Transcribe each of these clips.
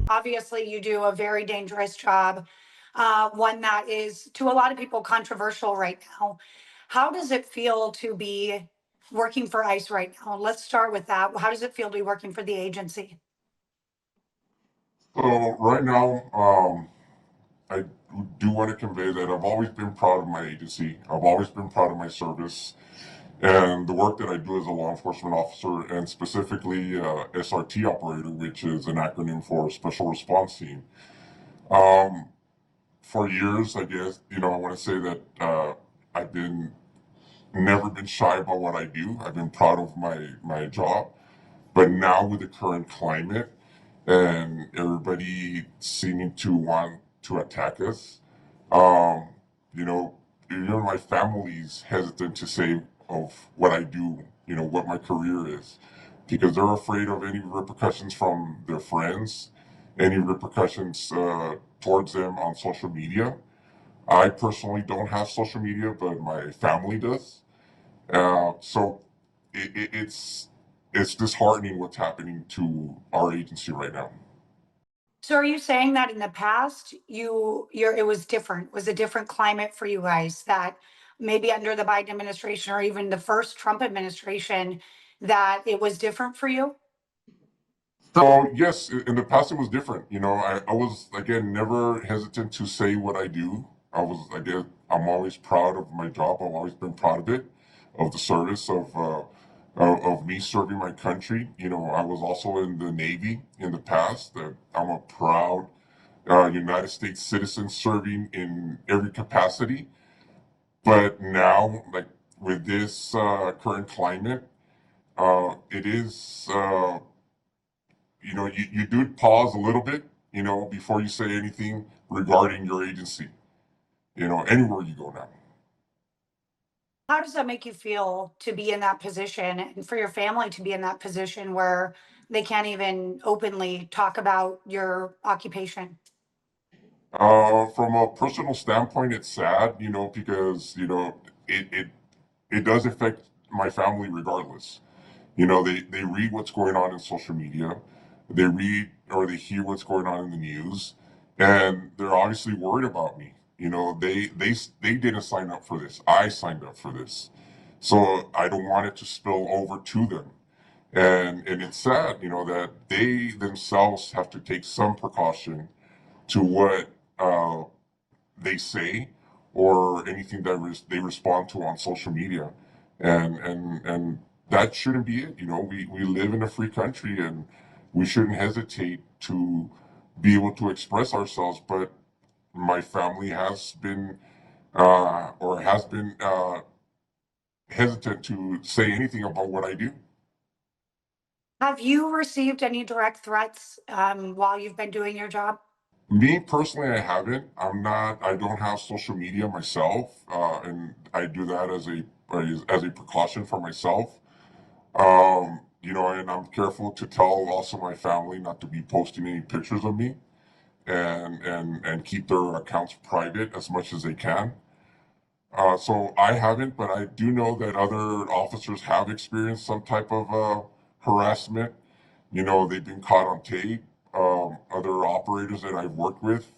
Obviously, you do a very dangerous job, one that is, to a lot of people, controversial right now. How does it feel to be working for ICE right now? Let's start with that. How does it feel to be working for the agency? So right now, I do want to convey that I've always been proud of my agency. I've always been proud of my service and the work that I do as a law enforcement officer, and specifically SRT operator, which is an acronym for Special Response Team. Um, for years, I guess, I want to say that I've been never been shy about what I do. I've been proud of my job. But now with the current climate and everybody seeming to want to attack us, um, you know, even my family's hesitant to say of what I do, what my career is, because they're afraid of any repercussions from their friends, any repercussions towards them on social media. I personally don't have social media, but my family does. So it's disheartening what's happening to our agency right now. So are you saying that in the past it was different, it was a different climate for you guys, that maybe under the Biden administration or even the first Trump administration, that it was different for you? So yes, in the past it was different. I was again never hesitant to say what I do. I'm always proud of my job. I've always been proud of it, of the service of me serving my country. I was also in the Navy in the past. I'm a proud United States citizen serving in every capacity. But now, like with this current climate, it is. You do pause a little bit, before you say anything regarding your agency, anywhere you go now. How does that make you feel to be in that position and for your family to be in that position where they can't even openly talk about your occupation? From a personal standpoint, it's sad, because, it does affect my family regardless. They read what's going on in social media, they read or they hear what's going on in the news, and they're obviously worried about me. They didn't sign up for this. I signed up for this, so I don't want it to spill over to them. And it's sad, that they themselves have to take some precaution to what uh, they say or anything that they respond to on social media, and that shouldn't be it. We live in a free country, and we shouldn't hesitate to be able to express ourselves. But my family has been or has been hesitant to say anything about what I do. Have you received any direct threats while you've been doing your job? Me personally, I haven't. I don't have social media myself, and I do that as a precaution for myself. And I'm careful to tell also my family not to be posting any pictures of me, and keep their accounts private as much as they can. So I haven't, but I do know that other officers have experienced some type of harassment. They've been caught on tape. Other operators that I've worked with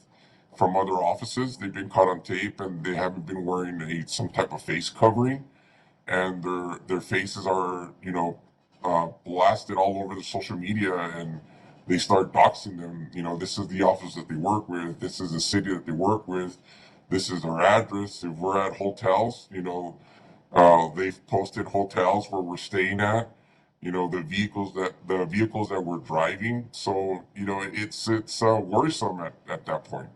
from other offices, they've been caught on tape, and they haven't been wearing some type of face covering, and their faces are blasted all over the social media, and they start doxing them. This is the office that they work with. This is the city that they work with. This is their address. If we're at hotels, they've posted hotels where we're staying at. The vehicles that we're driving. So it's worrisome at that point.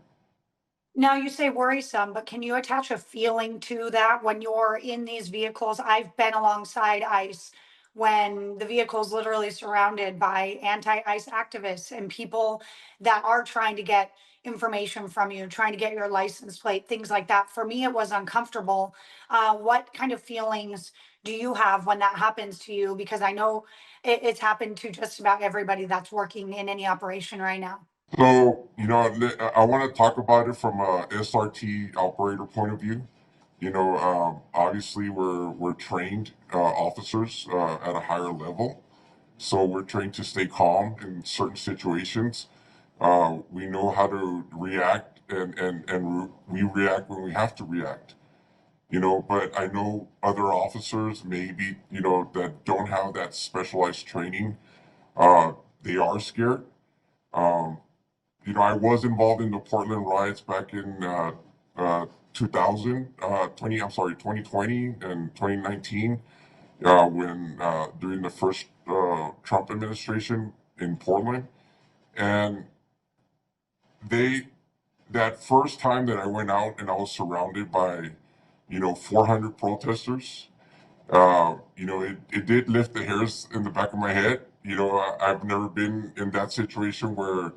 Now you say worrisome, but can you attach a feeling to that when you're in these vehicles? I've been alongside ICE when the vehicle's literally surrounded by anti-ICE activists and people that are trying to get information from you, trying to get your license plate, things like that. For me, it was uncomfortable. What kind of feelings do you have when that happens to you? Because I know it's happened to just about everybody that's working in any operation right now. So, I want to talk about it from a SRT operator point of view. Obviously we're trained officers at a higher level, so we're trained to stay calm in certain situations. We know how to react, and we react when we have to react. But I know other officers maybe, that don't have that specialized training. Uh, they are scared. Um, I was involved in the Portland riots back in 2020 and 2019, when during the first Trump administration in Portland. And they, that first time that I went out and I was surrounded by, 400 protesters, it did lift the hairs in the back of my head. I've never been in that situation where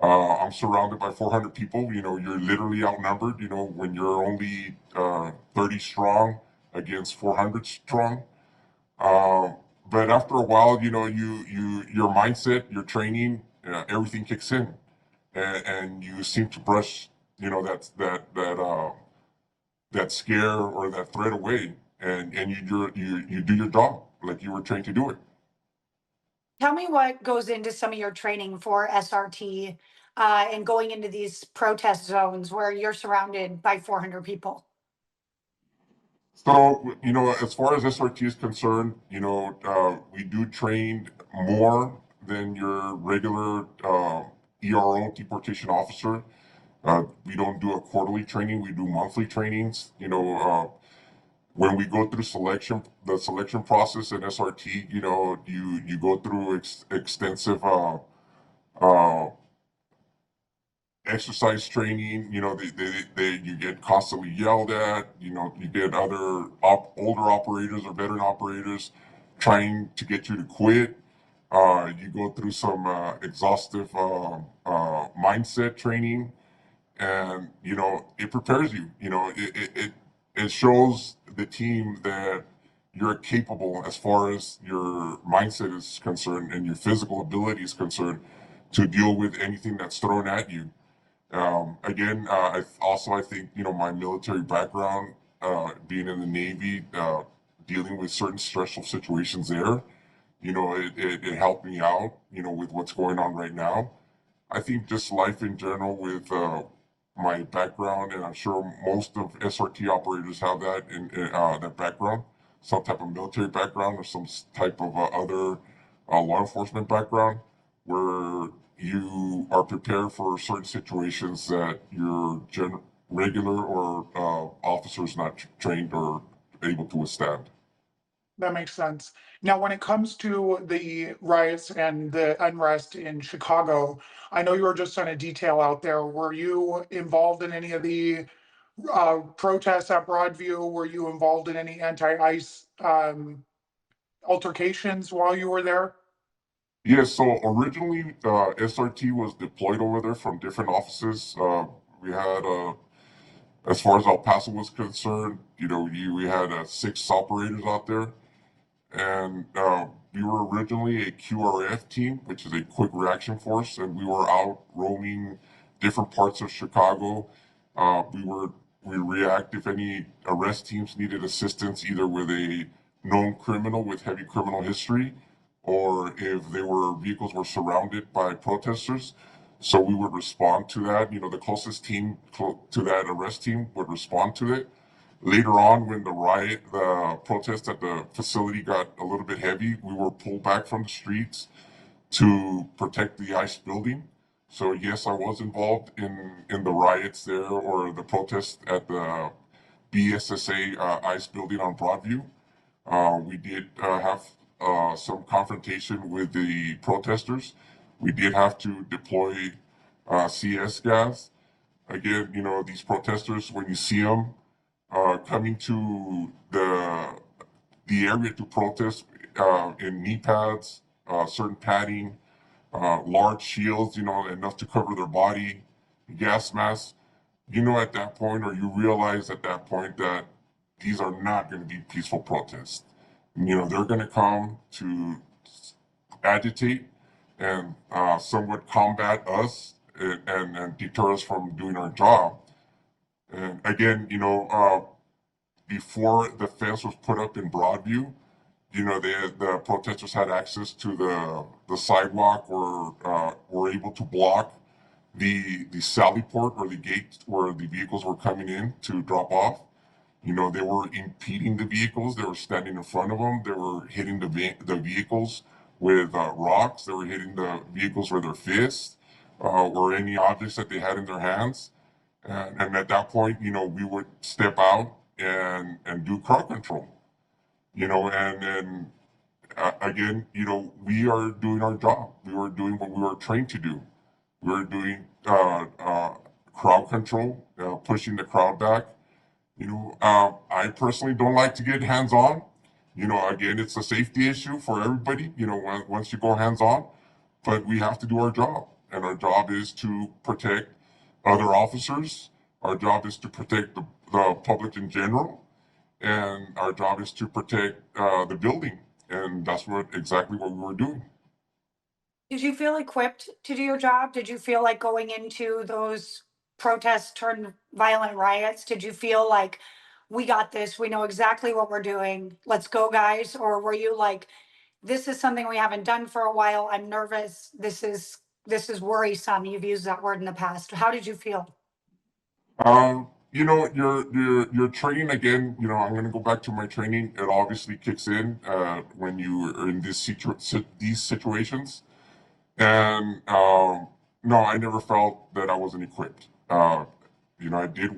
I'm surrounded by 400 people. You're literally outnumbered, when you're only 30 strong against 400 strong. But after a while, your mindset, your training, everything kicks in, and you seem to brush, that scare or that threat away, and you do your job like you were trained to do it. Tell me what goes into some of your training for SRT and going into these protest zones where you're surrounded by 400 people. So, as far as SRT is concerned, we do train more than your regular ERO, deportation officer. We don't do a quarterly training, we do monthly trainings. When we go through the selection process in SRT, you go through extensive uh, exercise training. You get constantly yelled at. You get other older operators or veteran operators trying to get you to quit. You go through some exhaustive mindset training, and it prepares you. It shows the team that you're capable as far as your mindset is concerned and your physical ability is concerned to deal with anything that's thrown at you. Again, I think, my military background, being in the Navy, dealing with certain stressful situations there, it helped me out, with what's going on right now. I think just life in general with my background, and I'm sure most of SRT operators have that in that background, some type of military background or some type of other law enforcement background, where you are prepared for certain situations that your regular or officers not trained or able to withstand. That makes sense. Now, when it comes to the riots and the unrest in Chicago, I know you were just on a detail out there. Were you involved in any of the protests at Broadview? Were you involved in any anti-ICE altercations while you were there? Yes, so originally SRT was deployed over there from different offices. We had, as far as El Paso was concerned, we had 6 operators out there, and we were originally a QRF team, which is a quick reaction force, and we were out roaming different parts of Chicago. We react if any arrest teams needed assistance, either with a known criminal with heavy criminal history, or if vehicles were surrounded by protesters. So we would respond to that. The closest team to that arrest team would respond to it. Later on, when the protest at the facility got a little bit heavy, we were pulled back from the streets to protect the ICE building. So yes, I was involved in the riots there, or the protest at the BSSA ICE building on Broadview. We did have some confrontation with the protesters. We did have to deploy CS gas. Again, these protesters, when you see them coming to the area to protest, in knee pads, certain padding, large shields, enough to cover their body, gas masks. At that point, or you realize at that point, that these are not going to be peaceful protests. They're going to come to agitate and somewhat combat us, and deter us from doing our job. And again, before the fence was put up in Broadview, the protesters had access to the sidewalk, or were able to block the sally port or the gate where the vehicles were coming in to drop off. They were impeding the vehicles. They were standing in front of them. They were hitting the vehicles with rocks. They were hitting the vehicles with their fists or any objects that they had in their hands. And at that point, we would step out and do crowd control. And again, we are doing our job. We were doing what we were trained to do. We were doing crowd control, pushing the crowd back. I personally don't like to get hands on. Again, it's a safety issue for everybody, once you go hands on, but we have to do our job. And our job is to protect other officers. Our job is to protect the public in general. And our job is to protect the building. And that's exactly what we were doing. Did you feel equipped to do your job? Did you feel like going into those protests turned violent riots? Did you feel like we got this, we know exactly what we're doing, let's go, guys? Or were you like, this is something we haven't done for a while, I'm nervous, this is worrisome? You've used that word in the past. How did you feel? Your training again. I'm going to go back to my training. It obviously kicks in when you are in these situations. And no, I never felt that I wasn't equipped. I did,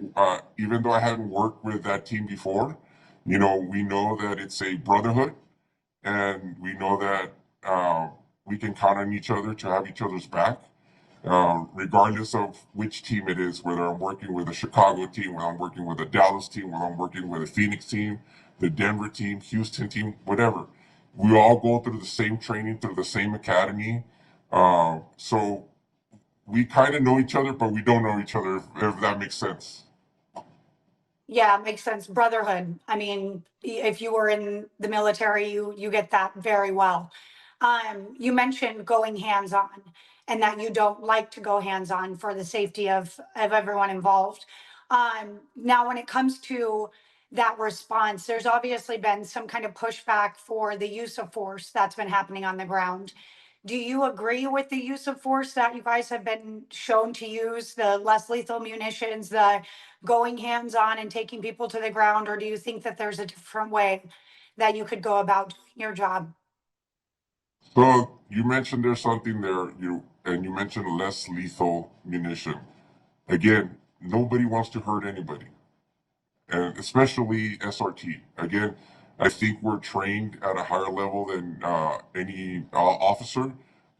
even though I hadn't worked with that team before, we know that it's a brotherhood and we know that we can count on each other to have each other's back, regardless of which team it is, whether I'm working with a Chicago team, whether I'm working with a Dallas team, whether I'm working with a Phoenix team, the Denver team, Houston team, whatever. We all go through the same training, through the same academy. So we kind of know each other, but we don't know each other, if that makes sense. Yeah, it makes sense. Brotherhood. I mean, if you were in the military, you get that very well. You mentioned going hands on and that you don't like to go hands on for the safety of everyone involved. Now, when it comes to that response, there's obviously been some kind of pushback for the use of force that's been happening on the ground. Do you agree with the use of force that you guys have been shown to use, the less lethal munitions, the going hands on and taking people to the ground? Or do you think that there's a different way that you could go about doing your job? So you mentioned there's something there, and you mentioned less lethal munition. Again, nobody wants to hurt anybody, and especially SRT. Again, I think we're trained at a higher level than any officer.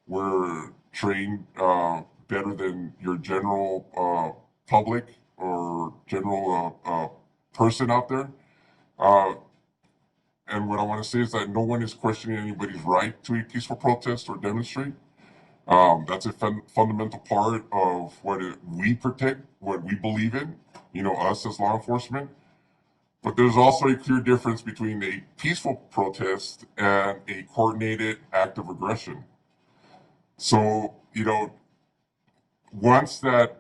We're trained better than your general public or general person out there. Uh, and what I want to say is that no one is questioning anybody's right to a peaceful protest or demonstrate. That's a fundamental part of we protect, what we believe in, us as law enforcement. But there's also a clear difference between a peaceful protest and a coordinated act of aggression. So, once the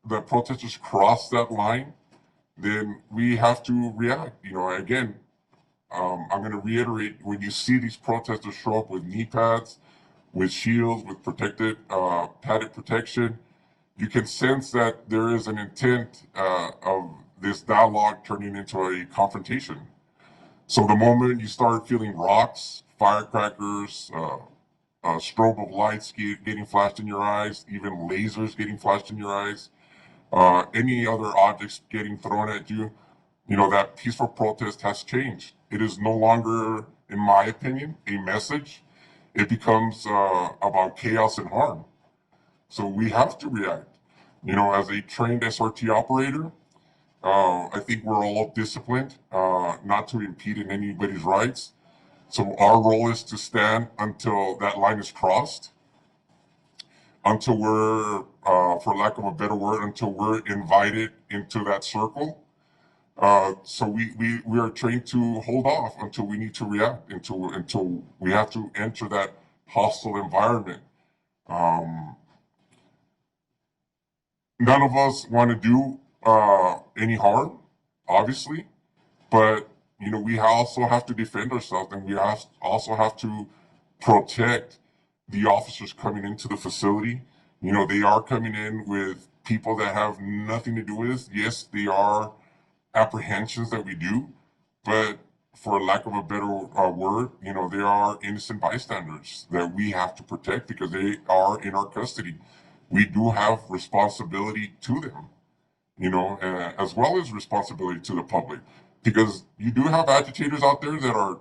protesters cross that line, then we have to react. Again, I'm going to reiterate, when you see these protesters show up with knee pads, with shields, with padded protection, you can sense that there is an intent of this dialogue turning into a confrontation. So the moment you start feeling rocks, firecrackers, a strobe of lights getting flashed in your eyes, even lasers getting flashed in your eyes, any other objects getting thrown at you, that peaceful protest has changed. It is no longer, in my opinion, a message. It becomes about chaos and harm. So we have to react. As a trained SRT operator, I think we're all disciplined not to impede in anybody's rights. So our role is to stand until that line is crossed, until we're, for lack of a better word, until we're invited into that circle. So we are trained to hold off until we need to react, until we have to enter that hostile environment. Um, None of us want to do any harm, obviously, but we also have to defend ourselves, and also have to protect the officers coming into the facility. They are coming in with people that have nothing to do with this. Yes, they are apprehensions that we do, but for lack of a better word, they are innocent bystanders that we have to protect because they are in our custody. We do have responsibility to them, as well as responsibility to the public, because you do have agitators out there that are,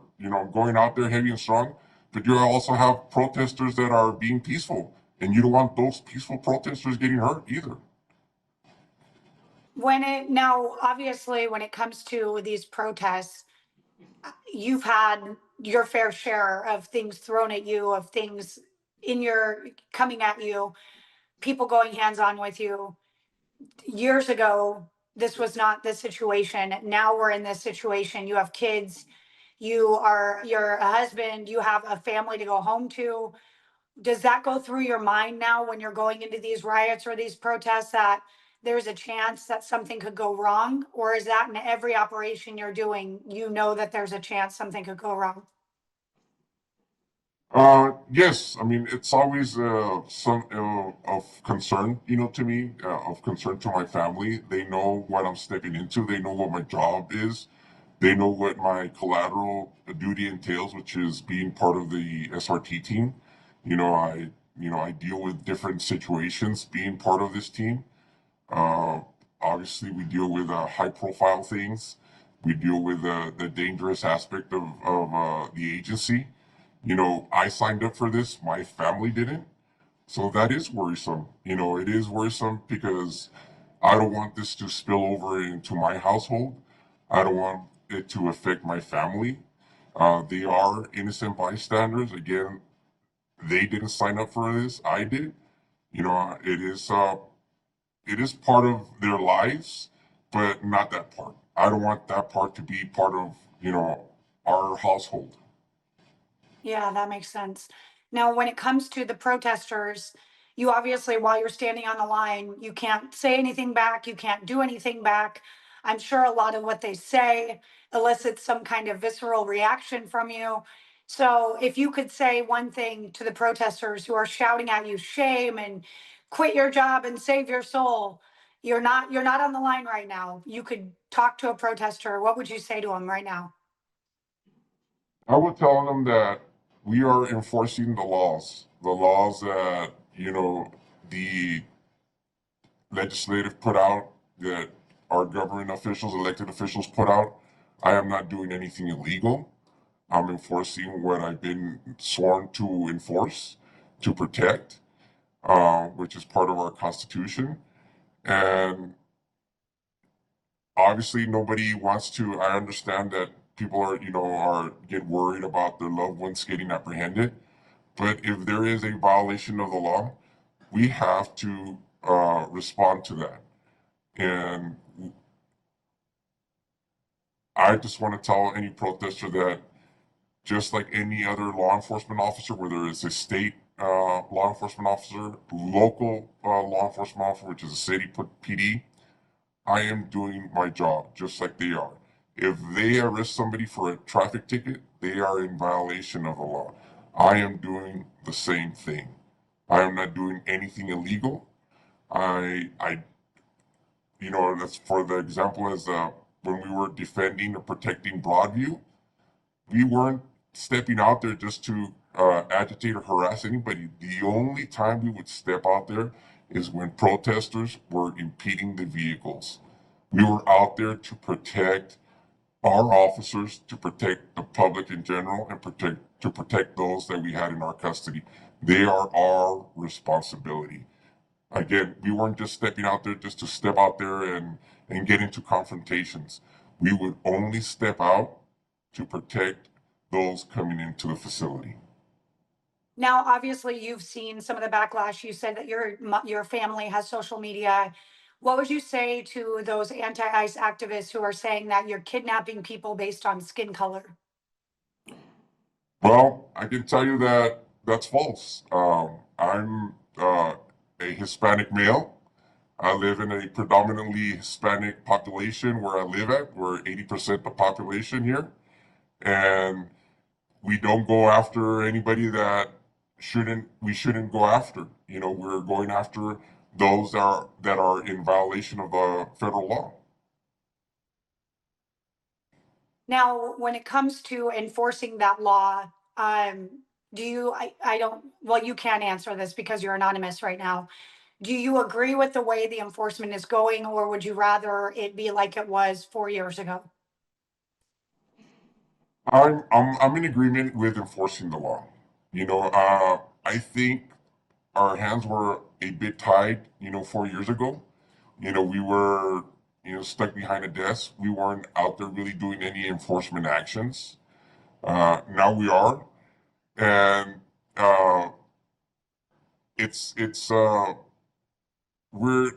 going out there heavy and strong, but you also have protesters that are being peaceful, and you don't want those peaceful protesters getting hurt either. Now, obviously, when it comes to these protests, you've had your fair share of things thrown at you, of things in your coming at you, people going hands on with you. Years ago, this was not the situation. Now we're in this situation. You have kids, you're a husband, you have a family to go home to. Does that go through your mind now when you're going into these riots or these protests, that there's a chance that something could go wrong? Or is that in every operation you're doing, that there's a chance something could go wrong? Yes, I mean, it's always some of concern, to me, of concern to my family. They know what I'm stepping into. They know what my job is. They know what my collateral duty entails, which is being part of the SRT team. I deal with different situations being part of this team. Uh, Obviously, we deal with high-profile things. We deal with the dangerous aspect of the agency. I signed up for this, my family didn't. So that is worrisome. It is worrisome because I don't want this to spill over into my household. I don't want it to affect my family. They are innocent bystanders. Again, they didn't sign up for this. I did. It is part of their lives, but not that part. I don't want that part to be part of, our household. Yeah, that makes sense. Now, when it comes to the protesters, you obviously, while you're standing on the line, you can't say anything back, you can't do anything back. I'm sure a lot of what they say elicits some kind of visceral reaction from you. So, if you could say one thing to the protesters who are shouting at you, shame and quit your job and save your soul, you're not on the line right now. You could talk to a protester. What would you say to them right now? I would tell them that we are enforcing the laws that, the legislative put out, that our government officials, elected officials put out. I am not doing anything illegal. I'm enforcing what I've been sworn to enforce, to protect, which is part of our Constitution. And obviously, nobody wants to. I understand that people are get worried about their loved ones getting apprehended. But if there is a violation of the law, we have to respond to that. And I just want to tell any protester that just like any other law enforcement officer, whether it's a state law enforcement officer, local law enforcement officer, which is a city PD, I am doing my job just like they are. If they arrest somebody for a traffic ticket, they are in violation of the law. I am doing the same thing. I am not doing anything illegal. I that's for the example as when we were defending or protecting Broadview, we weren't stepping out there just to agitate or harass anybody. The only time we would step out there is when protesters were impeding the vehicles. We were out there to protect our officers, to protect the public in general, and protect those that we had in our custody. They are our responsibility. Again, we weren't just stepping out there just to step out there and get into confrontations. We would only step out to protect those coming into the facility. Now, obviously, you've seen some of the backlash. You said that your family has social media. What would you say to those anti-ICE activists who are saying that you're kidnapping people based on skin color? Well, I can tell you that that's false. I'm a Hispanic male. I live in a predominantly Hispanic population where I live at. We're 80% the population here. And we don't go after anybody that shouldn't go after. We're going after those that are in violation of federal law. Now, when it comes to enforcing that law, do you, I don't, well, you can't answer this because you're anonymous right now. Do you agree with the way the enforcement is going, or would you rather it be like it was 4 years ago? I'm in agreement with enforcing the law. I think our hands were a bit tied, 4 years ago. We were, stuck behind a desk. We weren't out there really doing any enforcement actions. Now we are, and uh, it's we're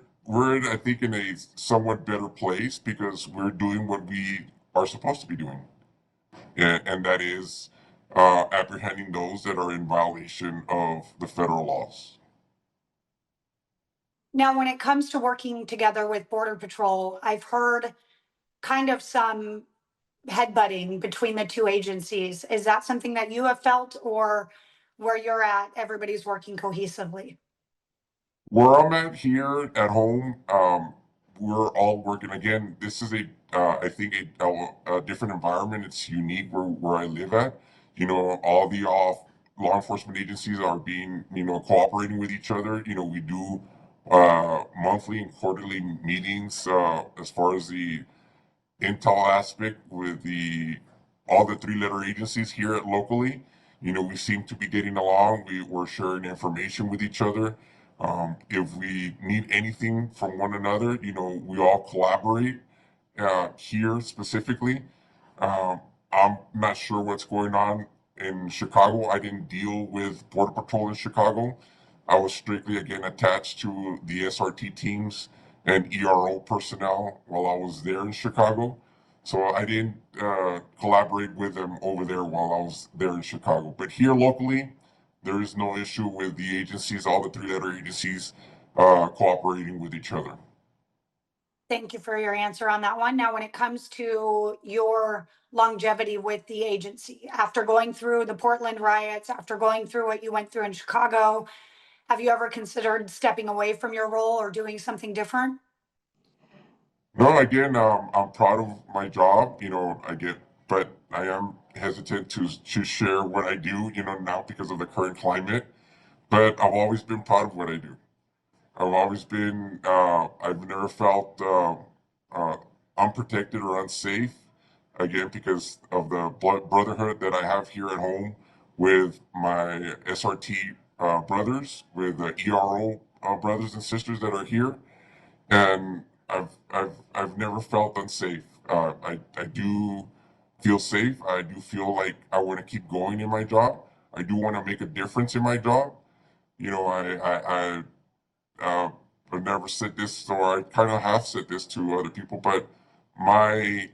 I think in a somewhat better place because we're doing what we are supposed to be doing, and that is apprehending those that are in violation of the federal laws. Now, when it comes to working together with Border Patrol, I've heard kind of some headbutting between the two agencies. Is that something that you have felt, or where you're at, everybody's working cohesively? Where I'm at here at home, we're all working. Again, this is I think a different environment. It's unique where I live at. All the law enforcement agencies are being, cooperating with each other. We do monthly and quarterly meetings as far as the intel aspect with the all the three-letter agencies here at locally. We seem to be getting along. We're sharing information with each other. If we need anything from one another, we all collaborate here specifically. Um, I'm not sure what's going on in Chicago. I didn't deal with Border Patrol in Chicago. I was strictly, again, attached to the SRT teams and ERO personnel while I was there in Chicago. So I didn't collaborate with them over there while I was there in Chicago. But here locally, there is no issue with the agencies, all the three-letter agencies cooperating with each other. Thank you for your answer on that one. Now, when it comes to your longevity with the agency, after going through the Portland riots, after going through what you went through in Chicago, have you ever considered stepping away from your role or doing something different? No, again, I'm proud of my job. But I am hesitant to share what I do. Now because of the current climate. But I've always been proud of what I do. I've always been. I've never felt uh, unprotected or unsafe. Again, because of the brotherhood that I have here at home with my SRT brothers, with the ERO brothers and sisters that are here, and I've never felt unsafe. I do feel safe. I do feel like I want to keep going in my job. I do want to make a difference in my job. I I've never said this, or I kind of have said this to other people, but my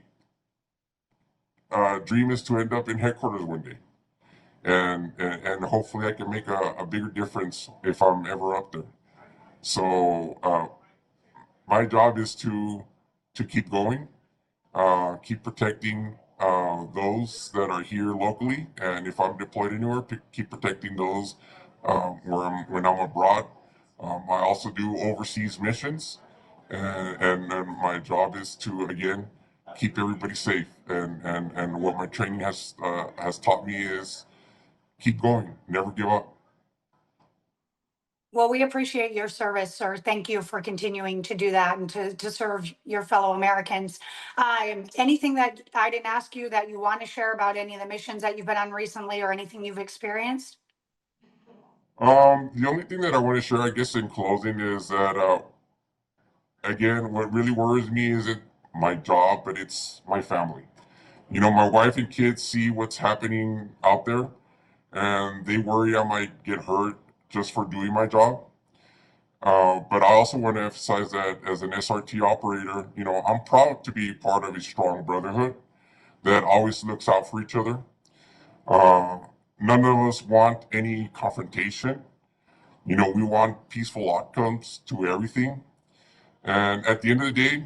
dream is to end up in headquarters one day, and hopefully I can make a bigger difference if I'm ever up there. So my job is to keep going, keep protecting those that are here locally, and if I'm deployed anywhere, keep protecting those when I'm abroad. I also do overseas missions, and my job is to again keep everybody safe. And what my training has taught me is keep going, never give up. Well, we appreciate your service, sir. Thank you for continuing to do that and to serve your fellow Americans. Anything that I didn't ask you that you want to share about any of the missions that you've been on recently or anything you've experienced? The only thing that I want to share, I guess, in closing is that again, what really worries me isn't my job, but it's my family. My wife and kids see what's happening out there, and they worry I might get hurt just for doing my job. But I also want to emphasize that as an SRT operator, I'm proud to be part of a strong brotherhood that always looks out for each other. Uh, None of us want any confrontation. We want peaceful outcomes to everything. And at the end of the day,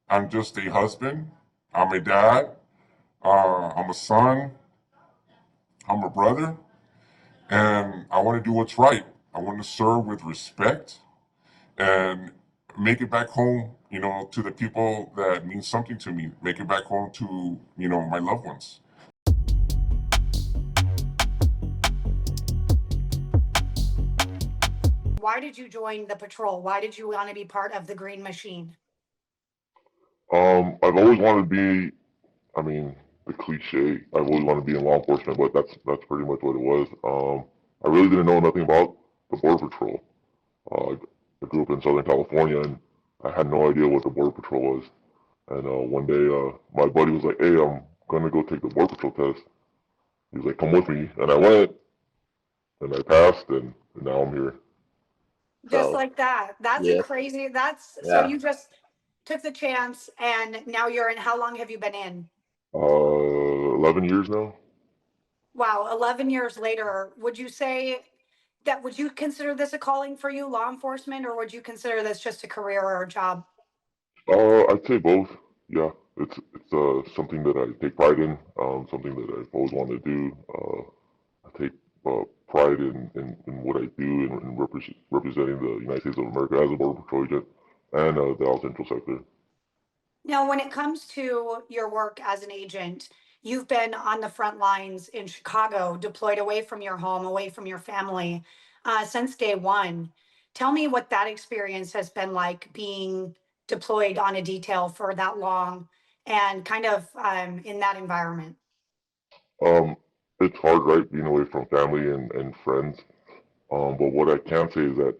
I'm just a husband. I'm a dad. I'm a son. I'm a brother. and I want to do what's right. I want to serve with respect and make it back home, to the people that mean something to me. Make it back home to, my loved ones. Why did you join the patrol? Why did you want to be part of the Green Machine? I've always wanted to be, I mean, the cliche. I've always wanted to be in law enforcement, but that's pretty much what it was. I really didn't know nothing about the Border Patrol. I grew up in Southern California, and I had no idea what the Border Patrol was. And one day, my buddy was like, "Hey, I'm gonna go take the Border Patrol test." He was like, "Come with me," and I went, and I passed, and now I'm here. Just So like that. That's a yeah, crazy, that's so yeah. you just took the chance and now you're in. How long have you been in? 11 years now. Wow, 11 years later, would you say that would you consider this a calling for you, law enforcement, or would you consider this just a career or a job? I'd say both. Yeah, it's something that I take pride in. Something that I've always wanted to do. I take pride in what I do in representing the United States of America as a Border Patrol agent and the South Central sector. Now, when it comes to your work as an agent, you've been on the front lines in Chicago, deployed away from your home, away from your family, since day one. Tell me what that experience has been like being deployed on a detail for that long and kind of in that environment. Um, it's hard, right, being away from family and friends. But what I can say is that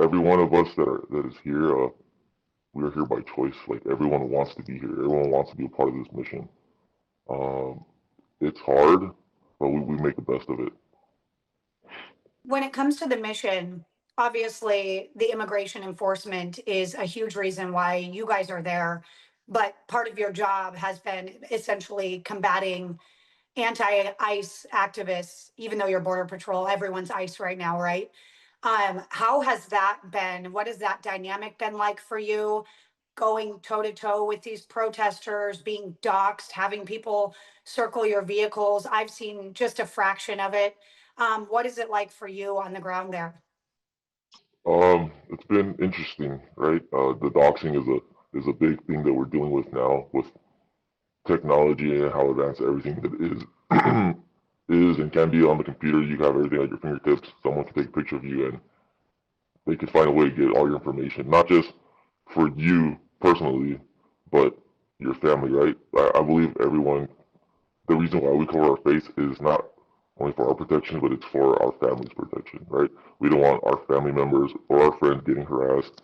every one of us that is here, we are here by choice. Like everyone wants to be here. Everyone wants to be a part of this mission. Um, it's hard, but we make the best of it. When it comes to the mission, obviously the immigration enforcement is a huge reason why you guys are there. But part of your job has been essentially combating anti-ICE activists, even though you're border patrol, everyone's ICE right now, right? How has that been? What has that dynamic been like for you? Going toe to toe with these protesters, being doxxed, having people circle your vehicles. I've seen just a fraction of it. What is it like for you on the ground there? It's been interesting, right? The doxing is a big thing that we're dealing with now with technology and how advanced everything that is is and can be on the computer. You have everything at your fingertips. Someone can take a picture of you and they can find a way to get all your information, not just for you personally, but your family, right? I believe everyone, the reason why we cover our face is not only for our protection, but it's for our family's protection, right? We don't want our family members or our friends getting harassed,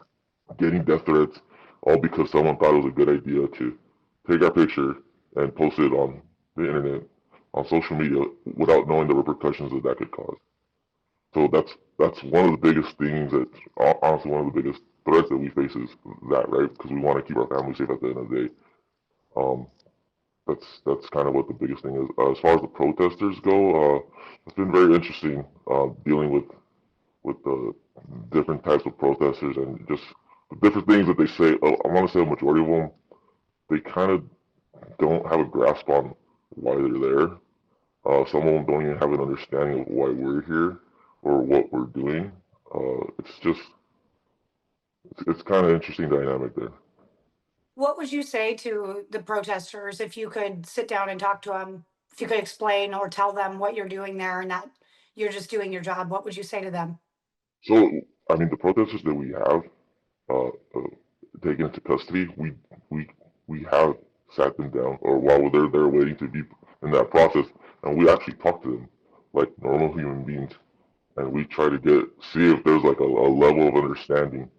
getting death threats, all because someone thought it was a good idea to take our picture and post it on the internet, on social media, without knowing the repercussions that could cause. So that's one of the biggest things that honestly one of the biggest threats that we face is that, right? Because we want to keep our family safe at the end of the day. Um, that's kind of what the biggest thing is. As far as the protesters go, it's been very interesting dealing with the different types of protesters and just the different things that they say. I want to say a majority of them, they kind of don't have a grasp on why they're there. Some of them don't even have an understanding of why we're here or what we're doing. It's kind of interesting dynamic there. What would you say to the protesters if you could sit down and talk to them? If you could explain or tell them what you're doing there and that you're just doing your job, what would you say to them? So, I mean, the protesters that we have uh, uh, taken into custody, we we have sat them down, or while they're there waiting to be in that process, and we actually talk to them like normal human beings, and we try to see if there's like a level of understanding.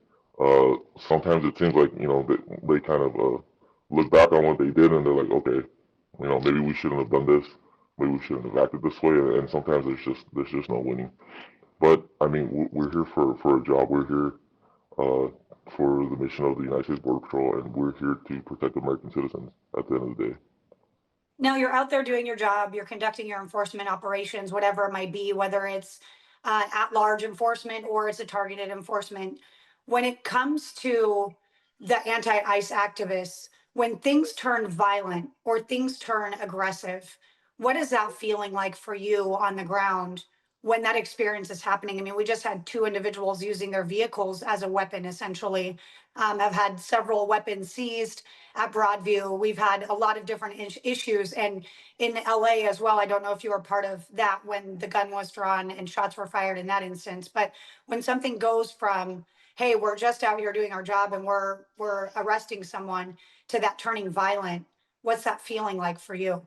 Sometimes it seems like they kind of look back on what they did, and they're like, okay, maybe we shouldn't have done this, maybe we shouldn't have acted this way, and sometimes there's just no winning. But I mean, we're here for a job. We're here uh, for the mission of the United States Border Patrol, and we're here to protect American citizens at the end of the day. Now you're out there doing your job, you're conducting your enforcement operations, whatever it might be, whether it's at large enforcement or it's a targeted enforcement. When it comes to the anti ICE activists, when things turn violent or things turn aggressive, what is that feeling like for you on the ground when that experience is happening. I mean, we just had 2 individuals using their vehicles as a weapon, essentially. I've had several weapons seized at Broadview. We've had a lot of different issues. And in LA as well, I don't know if you were part of that when the gun was drawn and shots were fired in that instance. But when something goes from, hey, we're just out here doing our job and we're arresting someone, to that turning violent, what's that feeling like for you?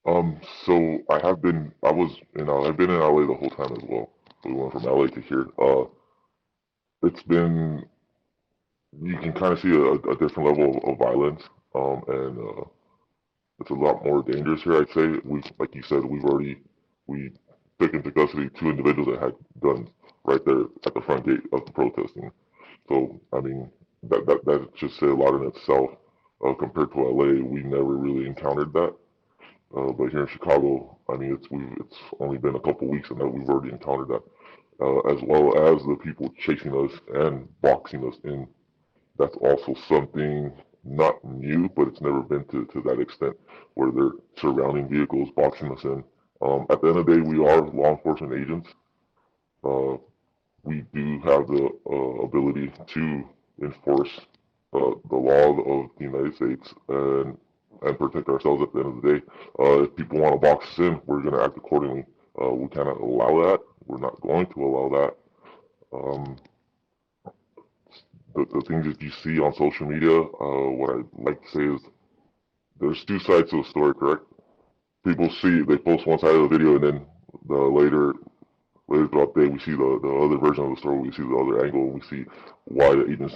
So I've been in LA the whole time as well. We went from LA to here. It's been, you can kind of see a different level of violence. And it's a lot more dangerous here, I'd say. Like you said, we took into custody 2 individuals that had guns right there at the front gate of the protesting. So, I mean, that just say a lot in itself. Compared to LA, we never really encountered that. But here in Chicago, I mean, it's only been a couple weeks and that we've already encountered that, as well as the people chasing us and boxing us in. That's also something not new, but it's never been to that extent where they're surrounding vehicles, boxing us in. At the end of the day, we are law enforcement agents. Uh, we do have the ability to enforce the law of the United States and protect ourselves at the end of the day. If people want to box us in, we're going to act accordingly. We cannot allow that. We're not going to allow that. Um, the things that you see on social media, what I'd like to say is there's 2 sides to a story, correct? People they post one side of the video and then later throughout the day we see the other version of the story, we see the other angle, we see why the agents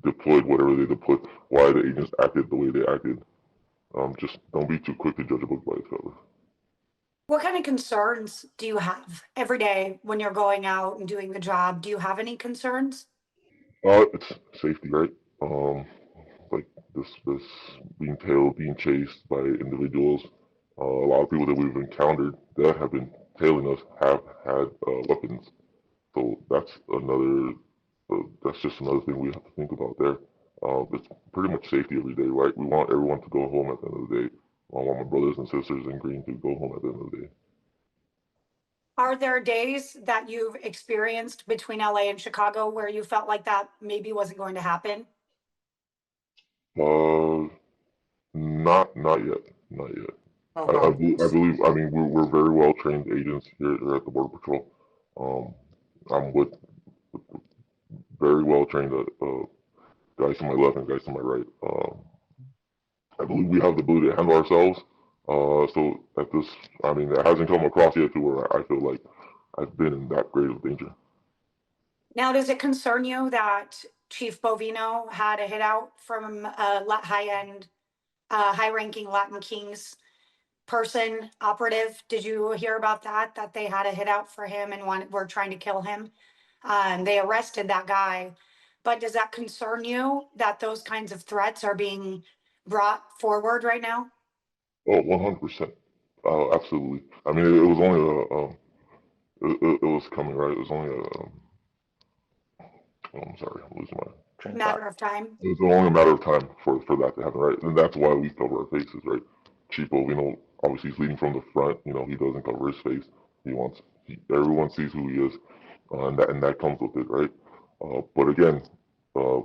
deployed whatever they deployed, why the agents acted the way they acted. Just don't be too quick to judge a book by its cover. What kind of concerns do you have every day when you're going out and doing the job? Do you have any concerns? It's safety, right? Like this being tailed, being chased by individuals. A lot of people that we've encountered that have been tailing us have had weapons. So that's just another thing we have to think about there. It's pretty much safety every day, right? We want everyone to go home at the end of the day. I want my brothers and sisters in green to go home at the end of the day. Are there days that you've experienced between LA and Chicago where you felt like that maybe wasn't going to happen? Uh, not yet, not yet. Oh, I God. believe. I mean, we're very well trained agents here at the Border Patrol. Um, I'm with very well trained guys to my left and guys to my right. I believe we have the ability to handle ourselves. So at this, I mean, it hasn't come across yet to where I feel like I've been in that great of danger. Now, does it concern you that Chief Bovino had a hit out from a high-end, high-ranking Latin Kings person operative? Did you hear about that? That they had a hit out for him and were trying to kill him? And they arrested that guy. But does that concern you that those kinds of threats are being brought forward right now? Oh, 100%. Absolutely. I mean, it was only it was coming, right? It was only oh, I'm sorry, I'm losing my train of thought. Matter of time? It was only a matter of time for that to happen, right? And that's why we cover our faces, right? Cheapo, obviously he's leading from the front. He doesn't cover his face. Everyone sees who he is, and that comes with it, right? But again, uh,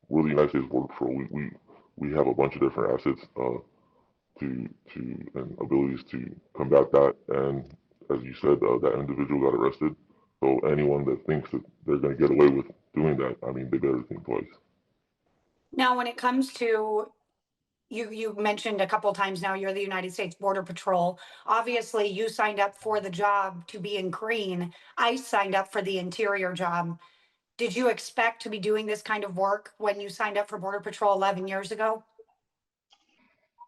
we're the United States Border Patrol. We have a bunch of different assets to and abilities to combat that. And as you said, that individual got arrested. So anyone that thinks that they're going to get away with doing that, I mean, they better think twice. Now, when it comes to you mentioned a couple times now you're the United States Border Patrol. Obviously, you signed up for the job to be in green. I signed up for the interior job. Did you expect to be doing this kind of work when you signed up for Border Patrol 11 years ago?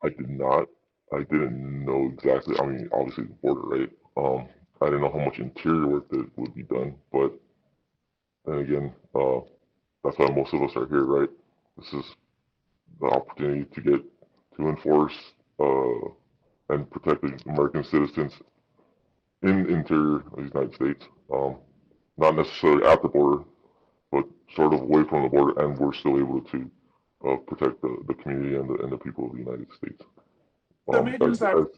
I did not. I didn't know exactly. I mean, obviously the border, right? I didn't know how much interior work that would be done, but then again, that's why most of us are here, right? This is the opportunity to get to enforce and protect the American citizens in the interior of the United States. Not necessarily at the border, but sort of away from the border, and we're still able to protect the community and the people of the United States. The meetings that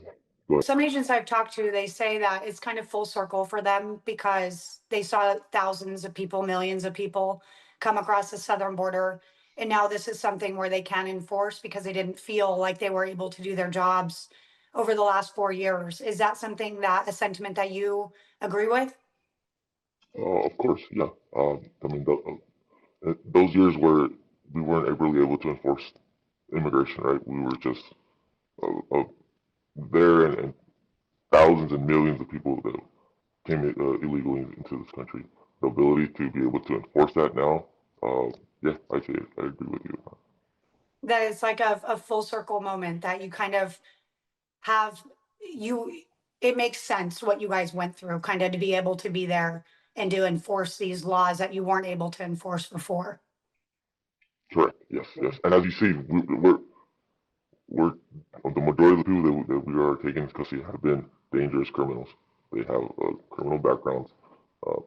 Go Some agents I've talked to, they say that it's kind of full circle for them because they saw thousands of people, millions of people come across the southern border. And now this is something where they can enforce because they didn't feel like they were able to do their jobs over the last 4 years. Is that something that a sentiment that you agree with? Of course, yeah. I mean, those years where we weren't really able to enforce immigration, right? We were just there, and thousands and millions of people that came illegally into this country. The ability to be able to enforce that now, yeah, I agree with you. That it's like a full circle moment that you kind of have it makes sense what you guys went through, kind of to be able to be there and to enforce these laws that you weren't able to enforce before. Correct. Yes. Yes. And as you see, we're the majority of the people that we are taking into custody have been dangerous criminals. They have criminal backgrounds.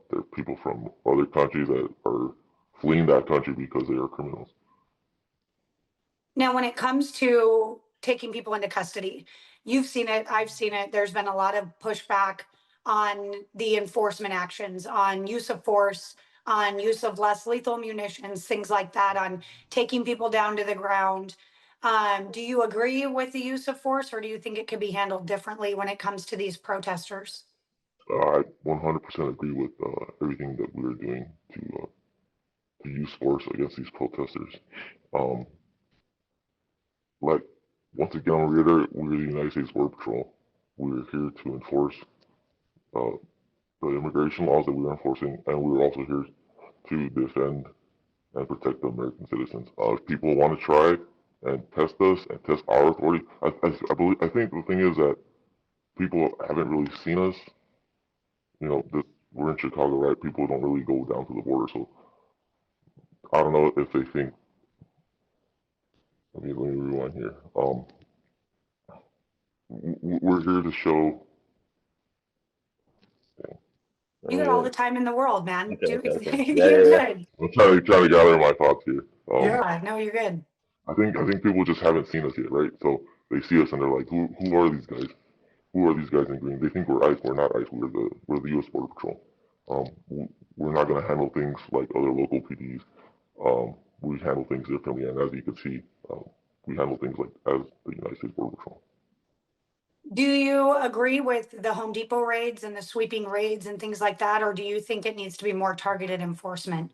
They're people from other countries that are fleeing that country because they are criminals. Now, when it comes to taking people into custody, you've seen it, I've seen it. There's been a lot of pushback on the enforcement actions, on use of force, on use of less lethal munitions, things like that, on taking people down to the ground. Do you agree with the use of force, or do you think it could be handled differently when it comes to these protesters? I 100% agree with everything that we are doing to use force against these protesters. Um, like, once again, I'll reiterate, we're the United States Border Patrol. We're here to enforce uh, the immigration laws that we are enforcing, and we're also here to defend and protect the American citizens. If people want to try and test us and test our authority, I think the thing is that people haven't really seen us. You know, we're in Chicago, right? People don't really go down to the border, so I don't know if they think. Let me rewind here. We're here to show. You got all the time in the world, man. Okay. You're good. I'm trying to gather my thoughts here. Yeah. No, you're good. I think people just haven't seen us yet, right? So they see us and they're like, who are these guys? Who are these guys in green? They think we're ICE. We're not ICE. We're the U.S. Border Patrol. We're not going to handle things like other local PDs. We handle things differently, and as you can see, we handle things like as the United States Border Patrol. Do you agree with the Home Depot raids and the sweeping raids and things like that, or do you think it needs to be more targeted enforcement?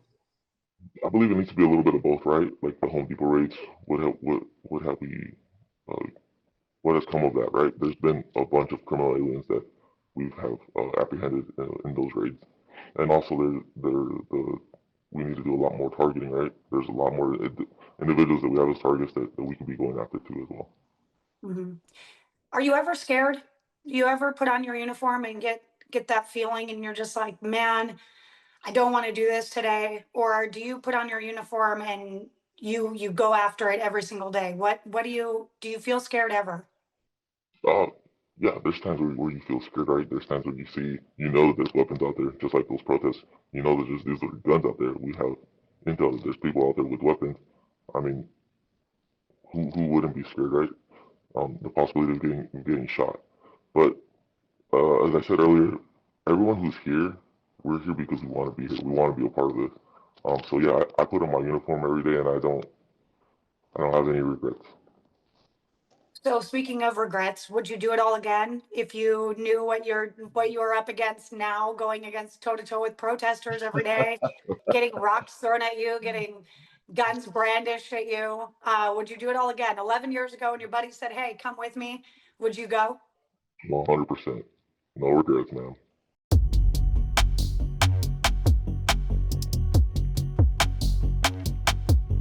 I believe it needs to be a little bit of both, right? Like the Home Depot raids. What have we? Uh, what has come of that, right? There's been a bunch of criminal aliens that we have apprehended in those raids, and also we need to do a lot more targeting, right? There's a lot more individuals that we have as targets that we can be going after too as well. Mm-hmm. Are you ever scared? Do you ever put on your uniform and get that feeling and you're just like, man, I don't want to do this today? Or do you put on your uniform and you go after it every single day? What do you feel scared ever? Uh, yeah, there's times where you feel scared, right? There's times where you know that there's weapons out there, just like those protests. You know that these are guns out there. We have intel that there's people out there with weapons. I mean, who wouldn't be scared, right? The possibility of getting shot. But as I said earlier, everyone who's here, we're here because we want to be here. We want to be a part of this. So yeah, I put on my uniform every day, and I don't have any regrets. So speaking of regrets, would you do it all again if you knew what you were up against now, going against toe to toe with protesters every day, getting rocks thrown at you, getting guns brandished at you? Would you do it all again? 11 years ago when your buddy said, hey, come with me, would you go? 100%. No regrets, man.